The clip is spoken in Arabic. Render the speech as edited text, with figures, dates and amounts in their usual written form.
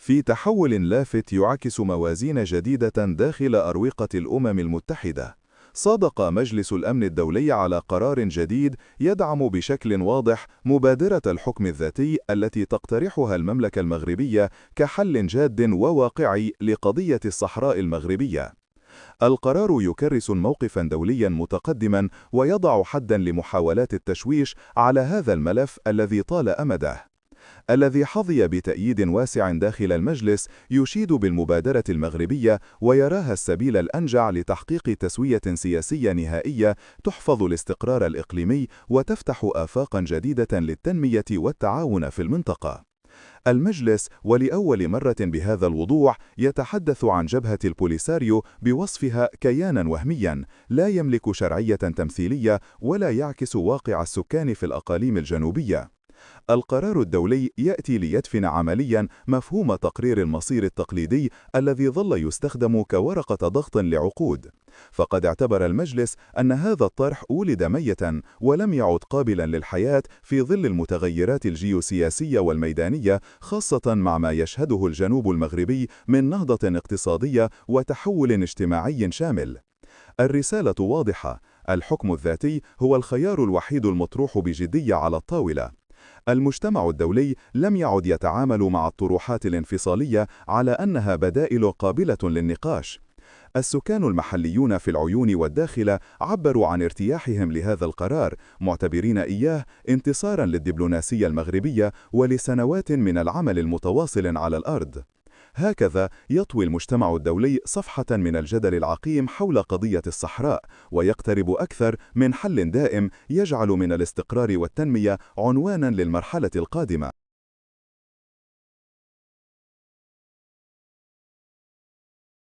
في تحول لافت يعكس موازين جديدة داخل أروقة الأمم المتحدة. صادق مجلس الأمن الدولي على قرار جديد يدعم بشكل واضح مبادرة الحكم الذاتي التي تقترحها المملكة المغربية كحل جاد وواقعي لقضية الصحراء المغربية. القرار يكرس موقفا دوليا متقدما ويضع حدا لمحاولات التشويش على هذا الملف الذي طال أمده. الذي حظي بتأييد واسع داخل المجلس يشيد بالمبادرة المغربية ويراها السبيل الأنجع لتحقيق تسوية سياسية نهائية تحفظ الاستقرار الإقليمي وتفتح آفاقا جديدة للتنمية والتعاون في المنطقة. المجلس ولأول مرة بهذا الوضوح يتحدث عن جبهة البوليساريو بوصفها كيانا وهميا لا يملك شرعية تمثيلية ولا يعكس واقع السكان في الأقاليم الجنوبية. القرار الدولي يأتي ليدفن عمليا مفهوم تقرير المصير التقليدي الذي ظل يستخدم كورقة ضغط لعقود. فقد اعتبر المجلس أن هذا الطرح ولد ميتا ولم يعد قابلا للحياة في ظل المتغيرات الجيوسياسية والميدانية، خاصة مع ما يشهده الجنوب المغربي من نهضة اقتصادية وتحول اجتماعي شامل. الرسالة واضحة: الحكم الذاتي هو الخيار الوحيد المطروح بجدية على الطاولة. المجتمع الدولي لم يعد يتعامل مع الطروحات الانفصالية على أنها بدائل قابلة للنقاش. السكان المحليون في العيون والداخل عبروا عن ارتياحهم لهذا القرار، معتبرين إياه انتصارا للدبلوماسية المغربية ولسنوات من العمل المتواصل على الأرض. هكذا يطوي المجتمع الدولي صفحة من الجدل العقيم حول قضية الصحراء، ويقترب أكثر من حل دائم يجعل من الاستقرار والتنمية عنوانا للمرحلة القادمة.